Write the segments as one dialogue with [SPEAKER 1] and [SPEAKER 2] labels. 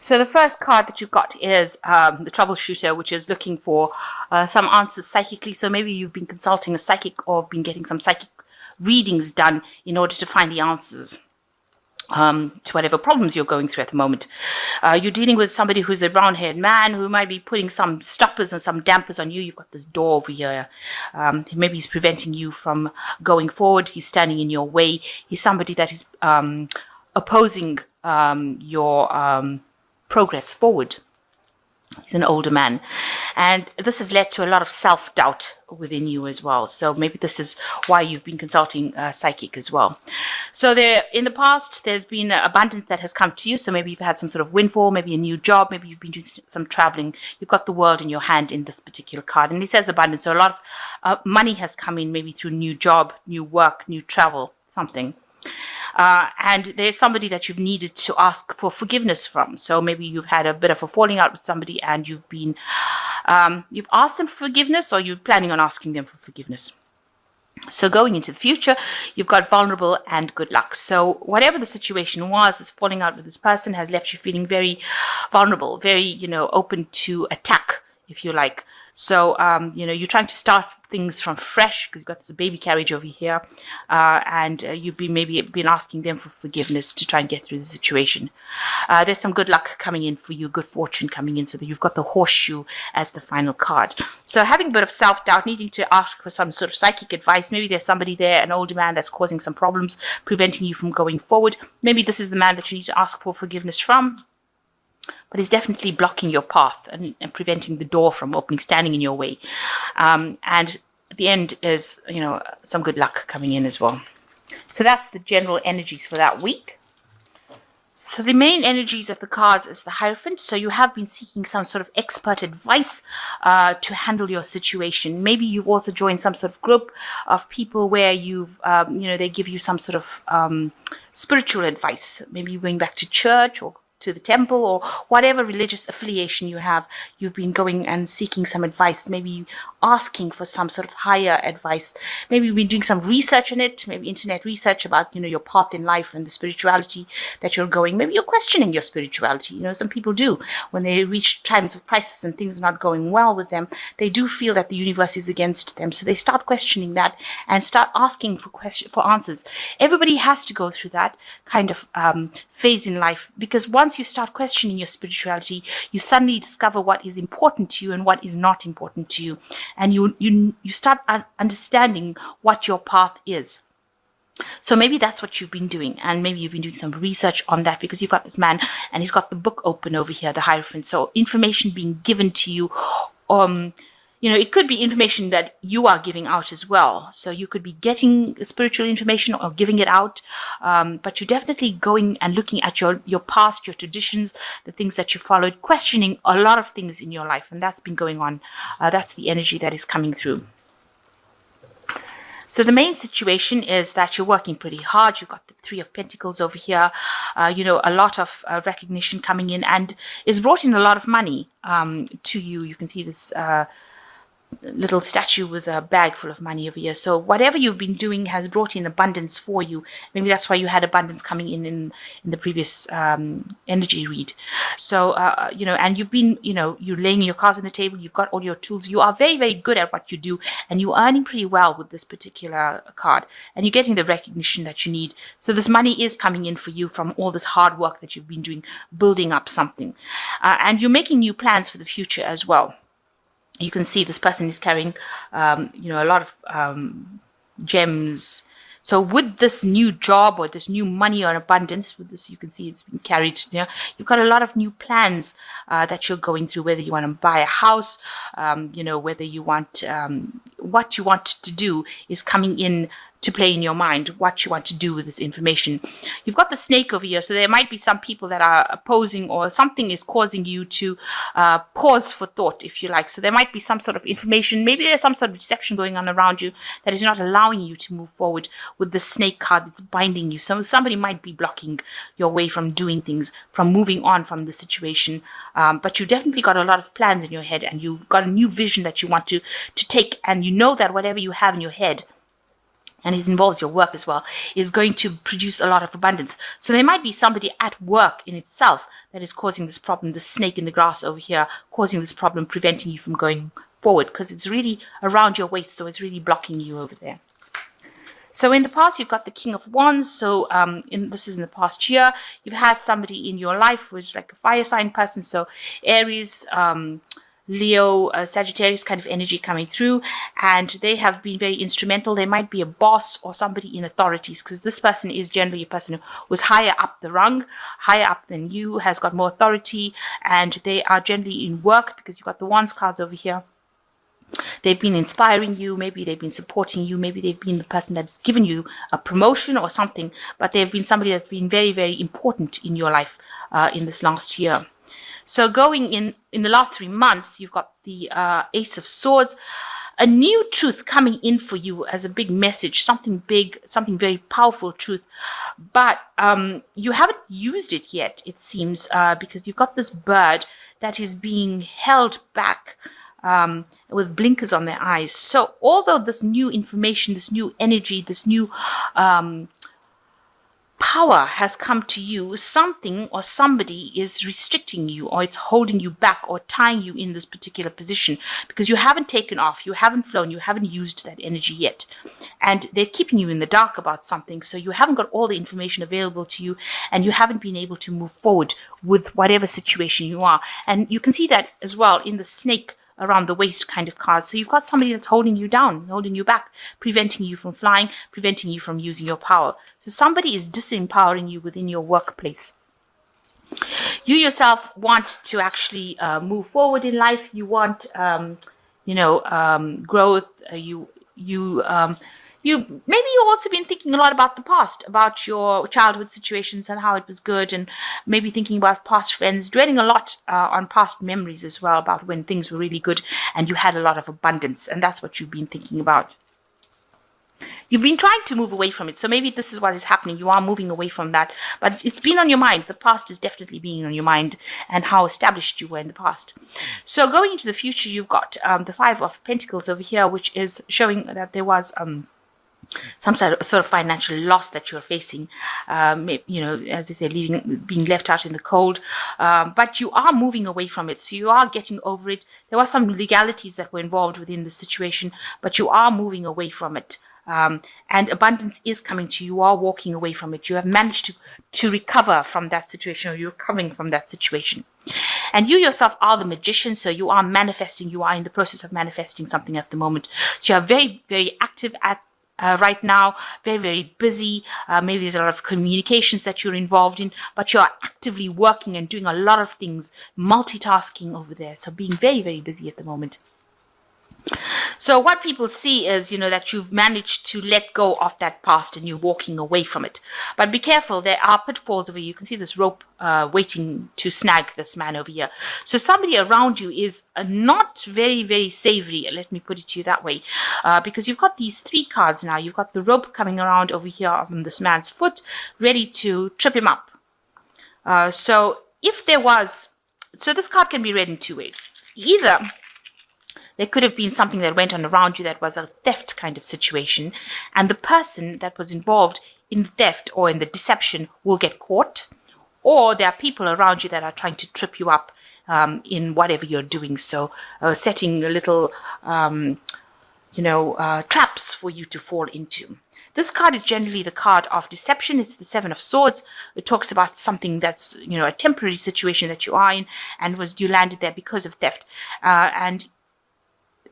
[SPEAKER 1] So the first card that you got is the troubleshooter, which is looking for some answers psychically. So maybe you've been consulting a psychic or been getting some psychic readings done in order to find the answers to whatever problems you're going through at the moment. You're dealing with somebody who's a brown-haired man who might be putting some stoppers and some dampers on you. You've got this door over here. Maybe he's preventing you from going forward. He's standing in your way. He's somebody that is opposing your progress forward. He's an older man, and this has led to a lot of self-doubt within you as well. So maybe this is why you've been consulting a psychic as well. So in the past, there's been abundance that has come to you. So maybe you've had some sort of windfall, maybe a new job, maybe you've been doing some traveling. You've got the world in your hand in this particular card, and it says abundance. So a lot of money has come in, maybe through new job, new work, new travel, something. And there's somebody that you've needed to ask for forgiveness from. So maybe you've had a bit of a falling out with somebody and you've asked them for forgiveness, or you're planning on asking them for forgiveness. So going into the future, you've got vulnerable and good luck. So whatever the situation was, this falling out with this person has left you feeling very vulnerable, very, open to attack, if you like. So, you're trying to start things from fresh because you've got this baby carriage over here, and you've been asking them for forgiveness to try and get through the situation. There's some good luck coming in for you, good fortune coming in, so that you've got the horseshoe as the final card. So having a bit of self-doubt, needing to ask for some sort of psychic advice. Maybe there's somebody there, an older man, that's causing some problems, preventing you from going forward. Maybe this is the man that you need to ask for forgiveness from. But it's definitely blocking your path and preventing the door from opening, standing in your way. And at the end is, some good luck coming in as well. So that's the general energies for that week. So the main energies of the cards is the Hierophant. So you have been seeking some sort of expert advice to handle your situation. Maybe you've also joined some sort of group of people where they give you some sort of spiritual advice. Maybe you're going back to church or to the temple, or whatever religious affiliation you have. You've been going and seeking some advice, maybe asking for some sort of higher advice. Maybe you've been doing some research on it, maybe internet research about, your path in life and the spirituality that you're going. Maybe you're questioning your spirituality. Some people do. When they reach times of crisis and things are not going well with them, they do feel that the universe is against them. So they start questioning that and start asking for answers. Everybody has to go through that kind of phase in life, because once you start questioning your spirituality, you suddenly discover what is important to you and what is not important to you, and you start understanding what your path is. So maybe that's what you've been doing, and maybe you've been doing some research on that, because you've got this man and he's got the book open over here, the Hierophant. So information being given to you, it could be information that you are giving out as well. So you could be getting spiritual information or giving it out, but you're definitely going and looking at your past, your traditions, the things that you followed, questioning a lot of things in your life, and that's been going on. That's the energy that is coming through. So the main situation is that you're working pretty hard. You've got the Three of Pentacles over here, a lot of recognition coming in, and it's brought in a lot of money to you. You can see this little statue with a bag full of money over here. So whatever you've been doing has brought in abundance for you. Maybe that's why you had abundance coming in the previous energy read. So and you've been you're laying your cards on the table, you've got all your tools, you are very, very good at what you do, and you're earning pretty well with this particular card, and you're getting the recognition that you need. So this money is coming in for you from all this hard work that you've been doing, building up something, and you're making new plans for the future as well. You can see this person is carrying, a lot of gems. So with this new job or this new money or abundance, with this, you can see it's been carried. You've got a lot of new plans that you're going through. Whether you want to buy a house, whether you want what you want to do is coming in to play in your mind, what you want to do with this information. You've got the snake over here, so there might be some people that are opposing, or something is causing you to pause for thought, if you like. So there might be some sort of information, maybe there's some sort of deception going on around you that is not allowing you to move forward with the snake card that's binding you. So somebody might be blocking your way from doing things, from moving on from the situation. But you definitely got a lot of plans in your head, and you've got a new vision that you want to take, and you know that whatever you have in your head, and it involves your work as well, is going to produce a lot of abundance. So there might be somebody at work in itself that is causing this problem, the snake in the grass over here, causing this problem, preventing you from going forward, because it's really around your waist, so it's really blocking you over there. So in the past, you've got the King of Wands. So this is in the past year. You've had somebody in your life who is like a fire sign person. So Aries, Leo, Sagittarius kind of energy coming through. And they have been very instrumental. They might be a boss or somebody in authorities, because this person is generally a person who was higher up the rung, higher up than you, has got more authority. And they are generally in work, because you've got the Wands cards over here. They've been inspiring you, maybe they've been supporting you, maybe they've been the person that's given you a promotion or something, but they've been somebody that's been very, very important in your life in this last year. So going in the last 3 months, you've got the Ace of Swords, a new truth coming in for you as a big message, something big, something very powerful truth, but you haven't used it yet, it seems, because you've got this bird that is being held back with blinkers on their eyes. So although this new information, this new energy, this new power has come to you, something or somebody is restricting you, or it's holding you back or tying you in this particular position, because you haven't taken off, you haven't flown, you haven't used that energy yet. And they're keeping you in the dark about something, so you haven't got all the information available to you, and you haven't been able to move forward with whatever situation you are. And you can see that as well in the snake around the waist kind of cards. So you've got somebody that's holding you down, holding you back, preventing you from flying, preventing you from using your power. So somebody is disempowering you within your workplace. You yourself want to actually move forward in life. You want, growth. Maybe you've also been thinking a lot about the past, about your childhood situations and how it was good, and maybe thinking about past friends, dwelling a lot on past memories as well, about when things were really good and you had a lot of abundance, and that's what you've been thinking about. You've been trying to move away from it, so maybe this is what is happening. You are moving away from that, but it's been on your mind. The past is definitely being on your mind, and how established you were in the past. So going into the future, you've got the Five of Pentacles over here, which is showing that there was some sort of financial loss that you're facing, as I say, being left out in the cold, but you are moving away from it, so you are getting over it. There were some legalities that were involved within the situation, but you are moving away from it, and abundance is coming to you. You are walking away from it. You have managed to recover from that situation, or you're recovering from that situation. And you yourself are the magician, so you are manifesting. You are in the process of manifesting something at the moment, so you are very, very active at right now, very, very busy. Maybe there's a lot of communications that you're involved in, but you're actively working and doing a lot of things, multitasking over there. So being very, very busy at the moment. So what people see is, that you've managed to let go of that past and you're walking away from it. But be careful, there are pitfalls over here. You can see this rope waiting to snag this man over here. So somebody around you is not very, very savory, let me put it to you that way, because you've got these 3 cards now. You've got the rope coming around over here on this man's foot, ready to trip him up. So this card can be read in 2 ways. Either there could have been something that went on around you that was a theft kind of situation, and the person that was involved in the theft or in the deception will get caught, or there are people around you that are trying to trip you up in whatever you're doing. So setting a little, traps for you to fall into. This card is generally the card of deception. It's the 7 of Swords. It talks about something that's, a temporary situation that you are in, and you landed there because of theft.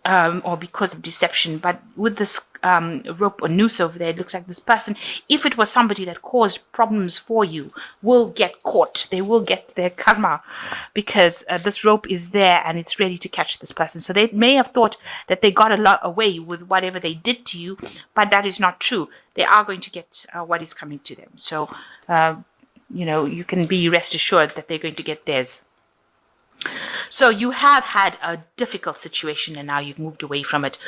[SPEAKER 1] Or because of deception. But with this rope or noose over there, it looks like this person, if it was somebody that caused problems for you, will get caught. They will get their karma, because this rope is there and it's ready to catch this person. So they may have thought that they got a lot away with whatever they did to you, but that is not true. They are going to get what is coming to them. So, you can be rest assured that they're going to get theirs. So you have had a difficult situation and now you've moved away from it.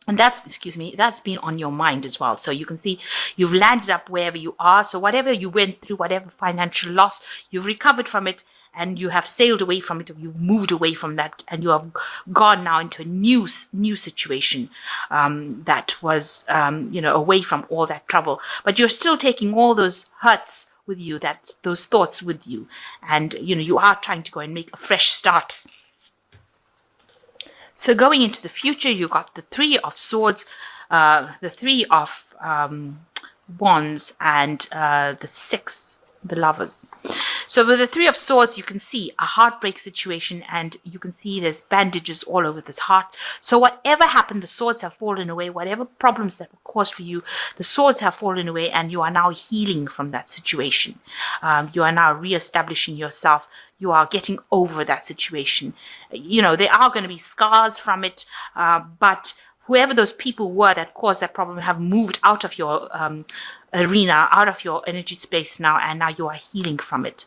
[SPEAKER 1] And that's, excuse me, that's been on your mind as well. So you can see you've landed up wherever you are. So whatever you went through, whatever financial loss, you've recovered from it, and you have sailed away from it, or you've moved away from that, and you have gone now into a new situation that was, away from all that trouble. But you're still taking all those hurts with you, those thoughts with you, and you are trying to go and make a fresh start. So going into the future, you got the Three of Swords, the Three of Wands, and the Six, the Lovers. So with the Three of Swords, you can see a heartbreak situation, and you can see there's bandages all over this heart. So whatever happened, the swords have fallen away. Whatever problems that were caused for you, the swords have fallen away, and you are now healing from that situation. You are now reestablishing yourself. You are getting over that situation. There are going to be scars from it, but whoever those people were that caused that problem have moved out of your arena, out of your energy space now, and now you are healing from it.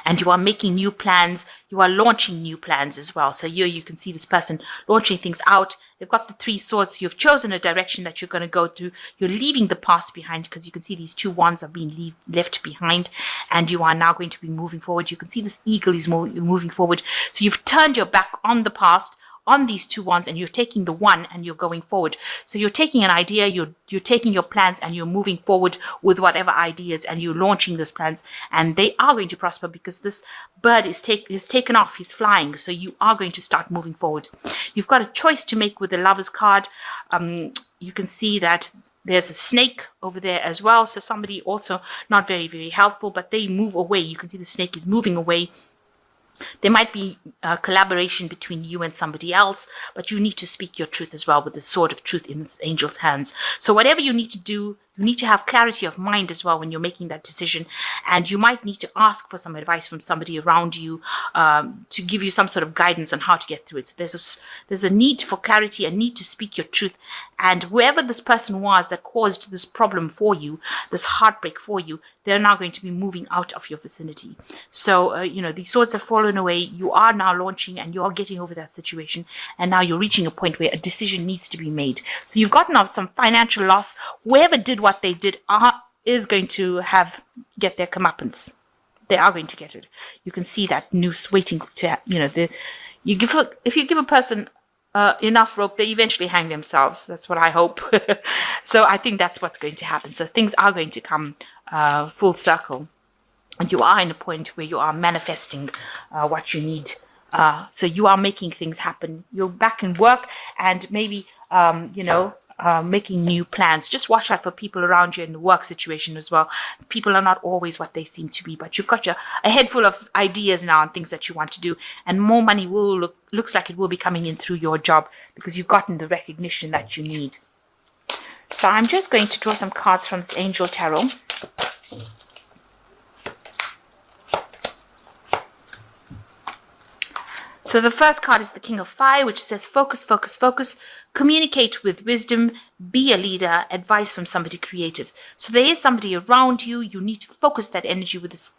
[SPEAKER 1] And you are making new plans. You are launching new plans as well. So here you can see this person launching things out. They've got the Three Swords. You've chosen a direction that you're going to go through. You're leaving the past behind, because you can see these two wands are being left behind. And you are now going to be moving forward. You can see this eagle is moving forward. So you've turned your back on the past, on these two wands, and you're taking the one and you're going forward. So you're taking an idea, you're taking your plans, and you're moving forward with whatever ideas, and you're launching those plans, and they are going to prosper, because this bird is taken off, he's flying. So you are going to start moving forward. You've got a choice to make with the Lovers card. You can see that there's a snake over there as well. So somebody also not very, very helpful, but they move away. You can see the snake is moving away. There might be a collaboration between you and somebody else, but you need to speak your truth as well with the sword of truth in this angel's hands. So whatever you need to do, you need to have clarity of mind as well when you're making that decision. And you might need to ask for some advice from somebody around you to give you some sort of guidance on how to get through it. So there's a need for clarity, a need to speak your truth. And whoever this person was that caused this problem for you, this heartbreak for you, they're now going to be moving out of your vicinity. So, these swords have fallen away. You are now launching, and you are getting over that situation. And now you're reaching a point where a decision needs to be made. So you've gotten off some financial loss. Whoever did what they did is going to get their comeuppance. They are going to get it. You can see that noose waiting to, if you give a person enough rope, they eventually hang themselves. That's what I hope. So I think that's what's going to happen. So things are going to come full circle. And you are in a point where you are manifesting what you need. So you are making things happen. You're back in work, and maybe, making new plans. Just watch out for people around you in the work situation as well. People are not always what they seem to be, but you've got a head full of ideas now and things that you want to do, and more money looks like it will be coming in through your job, because you've gotten the recognition that you need. So I'm just going to draw some cards from this Angel Tarot. So the first card is the King of Fire, which says focus, focus, focus, communicate with wisdom, be a leader, advice from somebody creative. So there is somebody around you. You need to focus that energy with this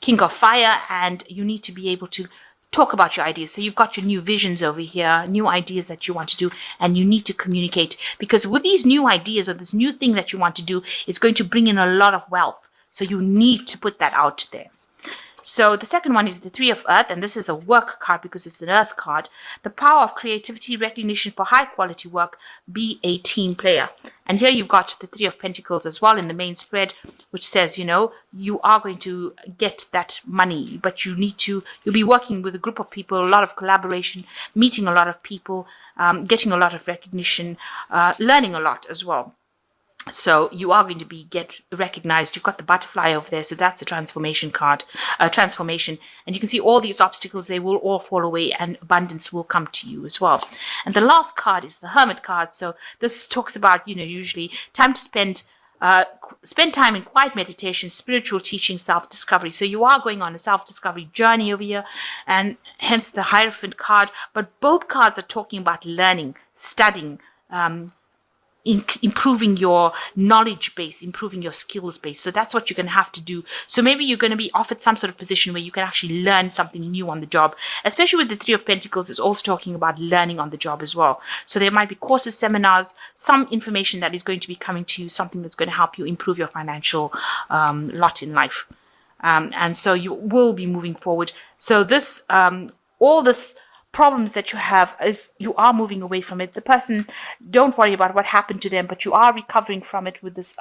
[SPEAKER 1] King of Fire, and you need to be able to talk about your ideas. So you've got your new visions over here, new ideas that you want to do, and you need to communicate, because with these new ideas or this new thing that you want to do, it's going to bring in a lot of wealth. So you need to put that out there. So the second one is the Three of Earth, and this is a work card because it's an Earth card. The power of creativity, recognition for high quality work, be a team player. And here you've got the Three of Pentacles as well in the main spread, which says, you are going to get that money, but you'll be working with a group of people, a lot of collaboration, meeting a lot of people, getting a lot of recognition, learning a lot as well. So you are going to get recognized. You've got the butterfly over there. So that's a transformation card, transformation. And you can see all these obstacles, they will all fall away, and abundance will come to you as well. And the last card is the Hermit card. So this talks about, usually time to spend time in quiet meditation, spiritual teaching, self-discovery. So you are going on a self-discovery journey over here, and hence the Hierophant card. But both cards are talking about learning, studying, improving your knowledge base, improving your skills base. So that's what you're going to have to do. So maybe you're going to be offered some sort of position where you can actually learn something new on the job, especially with the Three of Pentacles. It's also talking about learning on the job as well. So there might be courses, seminars, some information that is going to be coming to you, something that's going to help you improve your financial lot in life. And so you will be moving forward. So this, all this problems that you have, is you are moving away from it. The person, don't worry about what happened to them, but you are recovering from it with this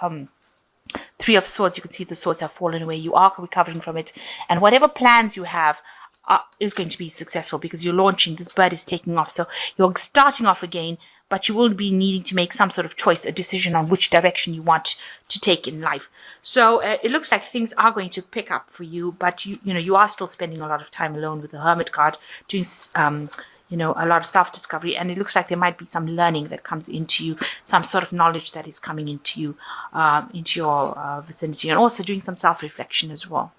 [SPEAKER 1] Three of Swords. You can see the swords have fallen away. You are recovering from it, and whatever plans you have is going to be successful, because you're launching. This bird is taking off, so you're starting off again, but you will be needing to make some sort of choice, a decision on which direction you want to take in life. So it looks like things are going to pick up for you, but you are still spending a lot of time alone with the Hermit card, doing a lot of self-discovery, and it looks like there might be some learning that comes into you, some sort of knowledge that is coming into you, into your vicinity, and also doing some self-reflection as well.